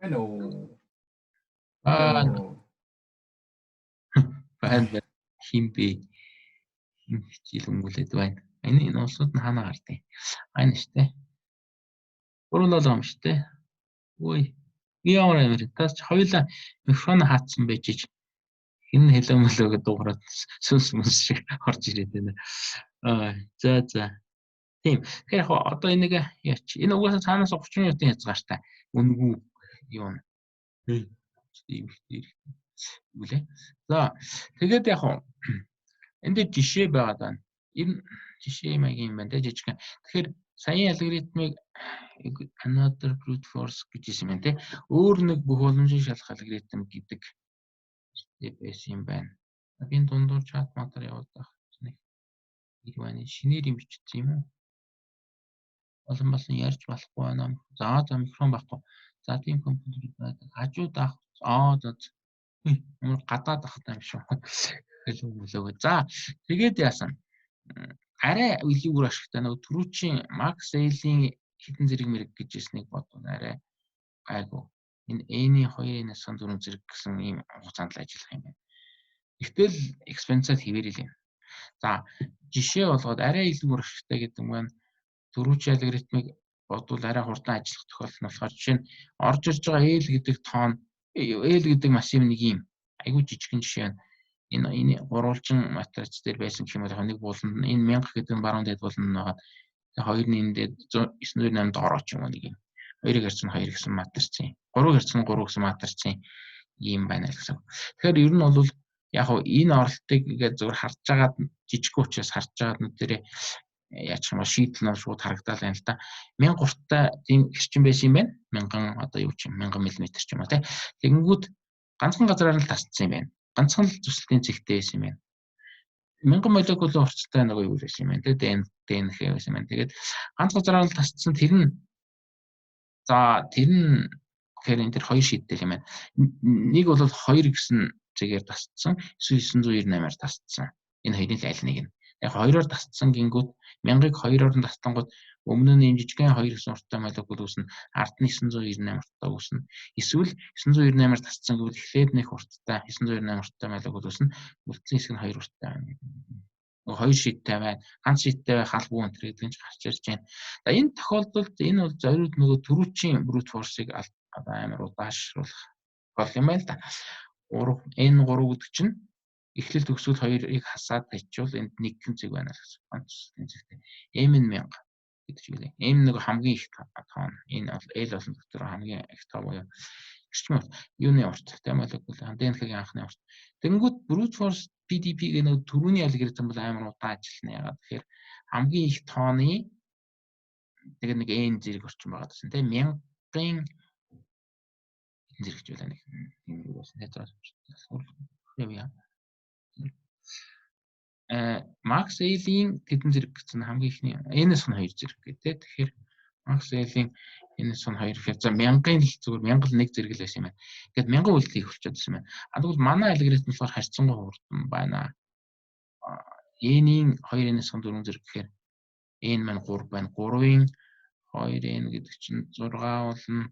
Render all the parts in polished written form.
Hello. Аа Hello. байна химбэ хичээл өнгөлөд байна. Энэ улсууд нь хаана гардыг? Айн штэ. Гурван юм штэ. Үй. Би ямар амир тас хоёулаа микрофон хаацсан байж ич хин хэлээ мөлөө дуугараад сүнс мүнс шиг орж ирээд байна. За. Тийм. Тэгэхээр одоо энийг яач. Энэ угаасаа цаанаас 30 минутын хязгаартай. Үнгүй юм. Тийм үлээ. За тэгээд яг энд жишээ байгаад байна. Энэ жишээ маягийн юм байна те жижигхан. Тэгэхээр саяын алгоритмыг another brute force гэж хэлсэн юм те. Өөр нэг бүх боломжийн шалах алгоритм гэдэг байсан юм байна. Энэ дундуур чат матер яваад байх. Нэг байна. Шинээр юм бичсэн юм уу? Олон ярьж болохгүй байна. За микрофон байхгүй. За тийм компьютер байдаг. Хажууд авах. Гадаад ахтай юм шүү. За тэгээд яасан. Арай үлгийгээр ашигтай нэг түрүүчийн Макс Эйлийн хитэн зэрэг мэрэг гэж хэлснийг бодвол арай гайгүй. Энэ N-ийн 2N-4 зэрэг гэсэн ийм хугацаанд л ажиллах юм байна. Гэвтэл экспоненциал хэвээрэл юм. За жишээ болгоод арай үлгийгээр ашигтай гэдэг нь түрүүчийн алгоритмыг бодвол арай хурдан ажиллах тохиолдол нь болохоор жишээ нь орж ирж байгаа L гэдэг тоон L гэдэг массив нэг юм айгүй жижигхэн жишээ нь энэ гурвалжин матриц дээр байсан гэх юм бол нэг бууланд энэ 1000 гэдэг нь баруун дэд бууланд байгаа. Тэгээ 2-ны энэ дээр 998-д орооч юм нэг юм. 2-ыг харьцсан 2 гэсэн матрицын. 3-ыг харьцсан 3 гэсэн матрицын ийм байна гэсэн. Тэгэхээр ер нь бол яг хоо энэ оролтыг ингээд зөвхөн харж байгаад жижиг учраас харж байгаад нүдэрээ яаж юм шийдэл нь шууд харагдаад байна л да. 1003-тай тийм хэрчим байсан юм байна. 1000 одоо юу ч юм 1000 мм ч юм уу тий. Тэгэнгүүт ганцхан газараар нь тасцсан юм байна. Ганцхан л зүсэлтийн цэгтэй байсан юм байна. 1000 молекулын урттай нэг юу байсан юм байна тий. ДНХ байсан юм байна. Тэгээд ганц газараар нь тасцсан тэр нь тэгэхээр энэ тэр хоёр шийдэл юм байна. Нэг бол 2 гэсэн цэгээр тасцсан, эсвэл 998-аар тасцсан. Энэ хоёрын аль нэг нь. Яг хоёроор тасцсан гингүүд 1000-ыг 2-оор нь тасцсангууд өмнө нь жижигхэн 2 гэсэн урттай молекул үүснэ, ард нь 998 урттай үүснэ. Эсвэл 998-аар тасцсан гэвэл эхлээд нэг урттай 998 урттай молекул үүснэ, үлдсэн хэсэг нь 2 урттай байна. Хоёр шийдтэй байна. Ганц шийдтэй байх албагүй энэ гэдэг нь гарч ирж байна. За энэ тохиолдолд энэ бол зориуд нөгөө түрүүчийн brute force-ыг амар удаашруулах гол юм байна л да. N3 гэдэг чинь эхлэл төгсгөл 2-ыг хасаад тавьчвал энд нэг хэн цэг байна гэсэн. Ганцхан цэгтэй. M нь 1000 гэдэг шиг лээ. M нэг хамгийн их тоон. Энэ бол L болсон дотор хамгийн их тоо буюу гэрчмөр юуны урт тэ молекул ДНХ-гийн анхны урт. Тэнгүүд brute force PDP гэх нэг түрүүний алгоритм бол амар удаан ажиллана. Ягаад тэгэхээр хамгийн их тооны тэгээд нэг N зэрэг орчим байгаа гэсэн тэ 1000-ын зэрэгч байлаа нэг юм юу байсан тэ. Макс Эйлийн тэдэн зэрэг гэсэн хамгийн ихний N-2 зэрэг гэдэг. Тэгэхээр Макс Эйлийн N-2 гэхээр за 1000-ын л зүгээр 1001 зэрэг л байсан юм байна. Тэгэхэд 1000 үлдгийг хөлчөөд байсан байна. Тэгвэл манай алгоритм болохоор харьцангуй хурдан байна. N-ийн 2N-4 зэрэг гэхээр N маань 3 байна. 3-ын 2N гэдэг чинь 6 болно.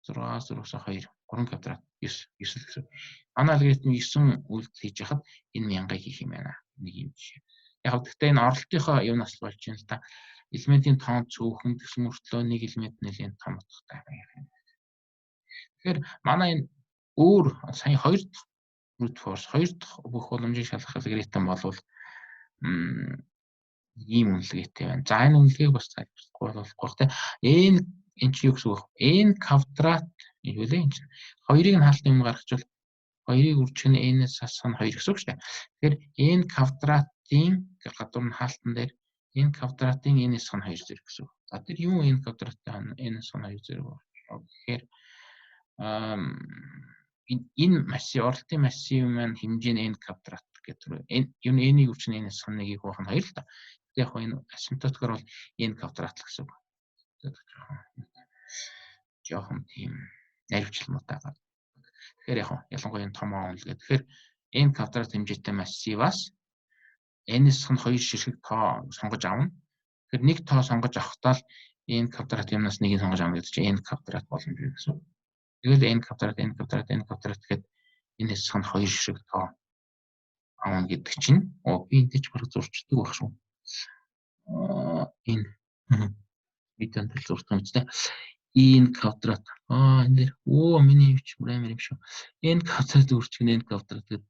6-аас 2 3 квадрат 9 гэсэн. Манай алгоритм 9 үйлдэл хийж яхад энэ 1000-ыг хийх юм байна. Нэг юм жишээ. Яг гэхдээ энэ оролтынхоо юунаас болж байна л та. Элементийн тоон цөөхөн гэсэн мөртлөө нэг элемент нэлийн том утгатай байна. Тэгэхээр манай энэ өөр сая 2 дахь brute force 2 дахь бүх боломжийг шалгах алгоритм болвол ийм үнэлгээтэй байна. За энэ үнэлгээг бас тайлбарлахгүй болохгүй те. Энэ чи юу гэсэн үг вэ? N квадрат юу вэ? Энэ чинь 2-ыг нь хаалтын юм гаргачвал 2-ыг үржих нь n-ээс хасах нь 2 гэсэн үг шүү дээ. Тэгэхээр n квадратын гадуур нь хаалтан дээр n квадратын n-ээс хасах нь 2 зэрэг гэсэн үг. За тэр юу n квадратын n-ээс хасах нь 2 зэрэг вэ? Тэгэхээр энэ массив оролтын массив маань хэмжээ нь n квадрат гэдэг. Энэ n-ийг үржих нь n-ээс хасах нь 1-ийг байх нь 2 л та. Яг энэ асимптотикоор бол n квадрат л гэсэн үг. Жохон тийм наривчлалмуутай байгаа. Тэгэхээр яг ялангуяа том онолгээд. Тэгэхээр n квадрат хэмжээтэй массиваас n-ээс нь 2 ширхэг тоо сонгож авна. Тэгэхээр нэг тоо сонгож авахдаа n квадрат юмнаас нэгийг сонгож авна гэдэг чинь n квадрат боломж гэсэн. Тэгэл n квадрат гэхэд энэ хэсэг нь 2 шиг тоо аавна гэдэг чинь би энтэй ч бараг зурчдаг байх шүү. Энэ видеонд л зурдаг юм ч тийм. n квадрат. Энэ дээр миний юм чи амар юм шүү. n квадрат үржих нь n квадрат гэдэг.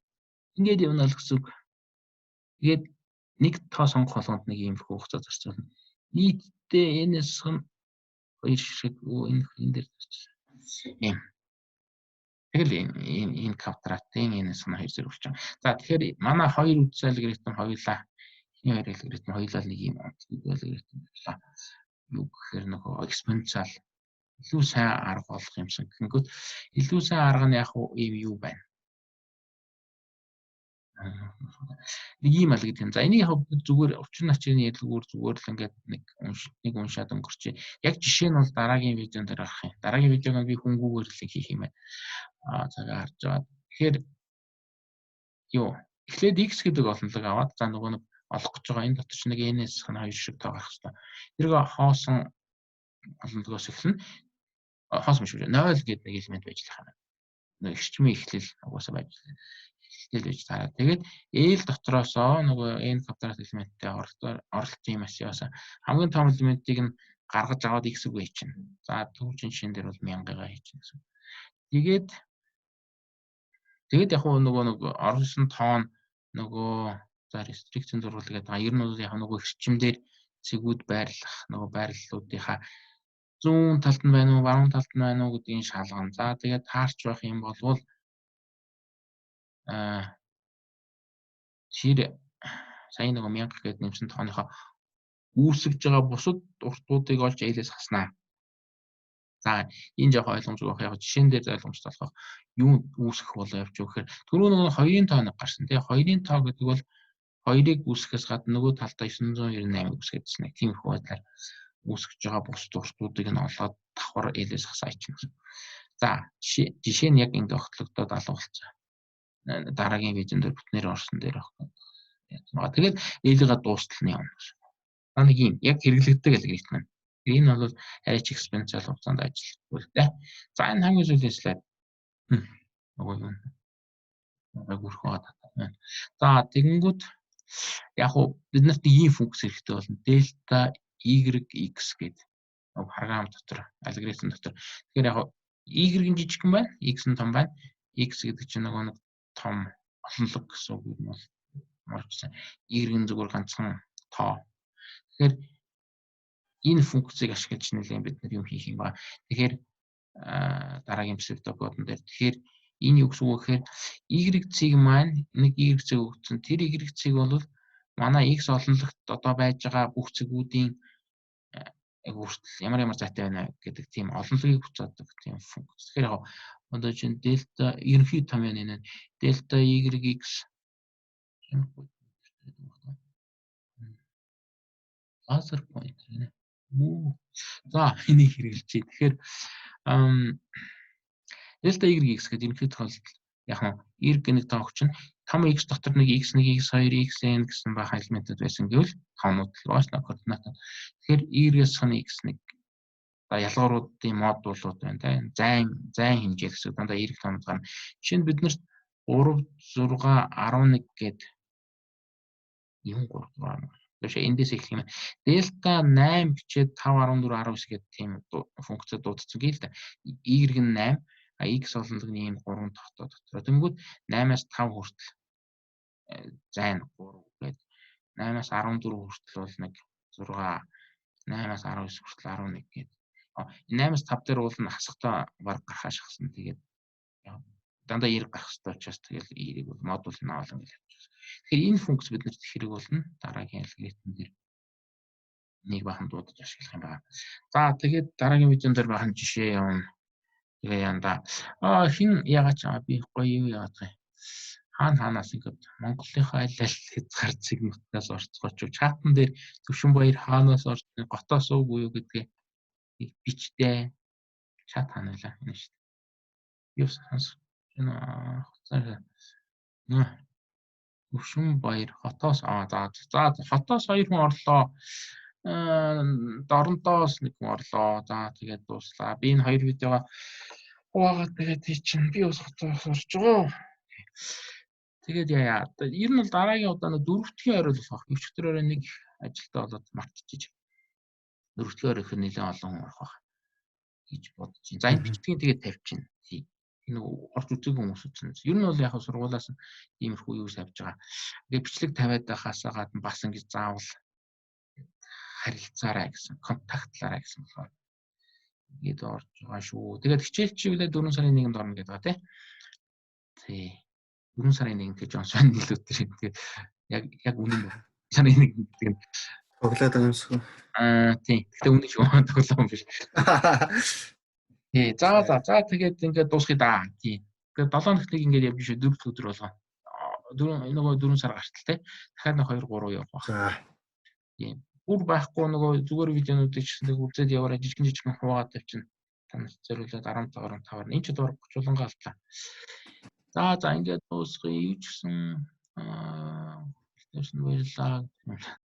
Ингээд явна л гэсэн үг. Тэгээд нэг тоо сонгох болгонд нэг юм их хугацаа зарцуулна. Нийтдээ энэ хэсэг нь 2 шиг энэ дээр ийм. Тэгэл энэ квадратын энэ хэсэг нь 2 зэрэг болчих. За тэгэхээр манай 2 үдс алгоритм хоёулаа хин 2 алгоритм хоёулаа нэг юм алгоритм боллоо. Юу гэхээр нөгөө экспоненциал илүү сайн арга болох юмсан гэнгүүт илүү сайн арга нь яг юу байна. Нэг юм алгоритм юм. За энийг яг зүгээр учир начрын ялгуур зүгээр л ингээд нэг уншаад өнгөрчээ. Яг жишээ нь бол дараагийн видеон дээр гарах юм. Дараагийн видеог би хөнгүүгээр л хийх юм байна. Цагаа харж байгаа. Тэгэхээр юу эхлээд x гэдэг олонлог аваад за нөгөө нэг олох гэж байгаа энэ дотор ч нэг n-ээс хэн 2 шиг тоо гарах хэрэгтэй. Тэрийг хоосон олонлогоос эхэлнэ. Хоос биш үү 0 гэдэг нэг элемент байж л байна. Нэг эрчмийн эхлэл угаасаа байж эхлэл байж таараа. Тэгээд L дотроосоо нөгөө n квадрат элементтэй оролцсон юм асяас хамгийн том элементийг нь гаргаж аваад x үг хийчихнэ. За түүхийн жишээн дээр бол 1000-гаа хийчихнэ гэсэн. Тэгээд яг нөгөө нэг орсон тоон нөгөө за restriction зурвал гэдэг. Ер нь бол яг нөгөө эрчимдэр цэгүүд байрлах нөгөө байрлалуудынхаа зүүн талд нь байна уу, баруун талд нь байна уу гэдгийг шалгана. За тэгээд таарч байх юм бол тэр сая нөгөө 1000 гэдэг нэмсэн тооныхоо үүсгэж байгаа бусад уртуудыг олж L-ээс хаснаа. За энэ жоох ойлгомжтой байх. Яг жишээн дээр ойлгомжтой болох. Юу үүсгэх болоо явж өгөхээр түрүү нөгөө 2-ын тооныг гарсан. Тэгээ 2-ын тоо гэдэг бол 2-ыг үүсгэхээс гадна нөгөө талдаа 998-ыг үүсгэжсэн. Тиймэрхүү байдлаар үүсгэж байгаа бусад уртуудыг нь олоод давхар L-ээс хасаа ичнэ. За жишээ нь яг ингэ огтлогдоод алга болцсон. Дараагийн видеон дээр бүтнээр орсон дээр байна. Тэгээд L-га дуустал нь явна. Нэг юм яг хэрэглэгддэг алгоритм байна. Энэ бол арай ч экспоненциал хугацаанд ажиллахгүй л дээ. За энэ хамгийн сүүлийн слайд. Нөгөө юм. Гүрхэн байна. За тэгэнгүүт яг бид нарт ийм функц хэрэгтэй болно. Дельта YX гэдэг програм дотор алгоритм дотор. Тэгэхээр яг Y-ийн жижигхэн байна, X нь том байна. X гэдэг чинь нөгөө нэг том олонлог гэсэн үг юм бол марчсан. Y-ийн зүгээр ганцхан тоо. Тэгэхээр энэ функцийг ашиглаж нэлээд бид нар юм хийх юм ба. Тэгэхээр дараагийн псевдокодн дээр тэгэхээр энэ юу гэсэн үг гэхээр Y-цэг маань нэг Y-цэг өгсөн. Тэр Y-цэг бол манай X олонлогт одоо байж байгаа бүх цэгүүдийн хүртэл ямар зайтай байна гэдэг тийм олонлогийг буцаадаг тийм функц. Тэгэхээр яг одоо чинь дельта ерөнхий том юм энэ дельта YX лазер point нэ. За энийг хэрэгжилжээ. Тэгэхээр дельта YX гэдэг ерөнхий тохиолдол яг нь Y гэнэ тоо хүчин том X дотор нэг X1, X2, Xn гэсэн байх элементүүд байсан гэвэл тоонууд л байна координат. Тэгэхээр Y-гээс хань X1 ялгууруудын модулууд байна тийм. Зайн хэмжээ гэсэн дандаа Y тоонууд гарна. Жишээ нь биднэрт 3, 6, 11 гээд юм 3, 6. Тэгэхээр эндээс эхлэх юм. Дельта 8 бичээд 5, 14, 19 гэдэг тийм функцээ дуудсан гээл да. Y нь 8, X олонлогны ийм 3 тогтоо дотор. Тэнгүүд 8-аас 5 хүртэл зайн 3 гээд 8-аас 14 хүртэл бол нэг 6, 8-аас 19 хүртэл 11 гээд. 8-аас 5 дээр бол хасахтаа баг гарахаа шахсан. Тэгээд дандаа Y гарах хэрэгтэй учраас тэгэл Y-ийг бол модуль нь аваад ингэ явчихсан. Тэгэхээр энэ функц биднэрт хэрэг болно. Дараагийн алгоритм дээр нэг бахан дуудаж ашиглах юм байна. За тэгээд дараагийн видеон дээр бахан жишээ явна. Тэгээ янда. Хин яагаад ч би гоё юу яадаг юм. Хаанаас ингээд Монголынхаа аль хязгаар цэгнээс орцгооч чатан дээр Төвшинбаяр хаанаас орж готоос уугүй юу гэдгээ бичтэй чат хаанаа энэ шүү дээ. Юу сонс энэ хуцаа Төвшинбаяр хотоос за хотоос 2 хүн орлоо. Доронтоос 1 хүн орлоо. За тэгээд дууслаа. Би энэ 2 видеого хуваагаад тэгээд тий чинь би бас хотоос орж байгаа. Тэгээд яа. Ер нь бол дараагийн удаа нэг дөрөвдгийн орой л болох. Өчигдөр орой нэг ажилдаа болоод мартчихиж. Дөрөвдгийн орой ихэр нэлээд олон хүн орох байх гэж бодож байна. За энэ бичгийн тэгээд тавьчихна. Тий. Энэ орж үзээгүй хүмүүс үзнэ. Ер нь бол яг сургуулаас нь иймэрхүү юу савж байгаа. Тэгээд бичлэг тавиад байхаасаа гадна бас ингэж заавал харилцаарай гэсэн, контактлаарай гэсэн болохоор ингээд орж байгаа шүү. Тэгээд хичээл чиглэлээ 4 сарын 1-нд орно гэдэг байгаа тий. 4 сарын 1 гэж онсон нэлээд тэр. Тэгээд яг үнэн байна. Сарын 1 гэдэг нь тоглоод байгаа юмсгүй. Тий. Гэтэ үнэн шүү. Тоглоом биш. Тий. За тэгээд ингээд дуусгая да. Тий. Тэгээд 7 хоногт нэг ингээд явж шүү 4 өдөр болгоо. 4 сар гартал тий. Дахиад нэг 2 3 явах байх. За. Тий. Бүр байхгүй нөгөө зүгээр видеонуудыг ч гэсэн үзээд яваарай жижигэн хуваагаад тавьчихна. Танаас зориулаад 15 энэ ч дуурах чуулгангаа алтлаа. За ингээд дуусгая юу ч гэсэн баярлалаа.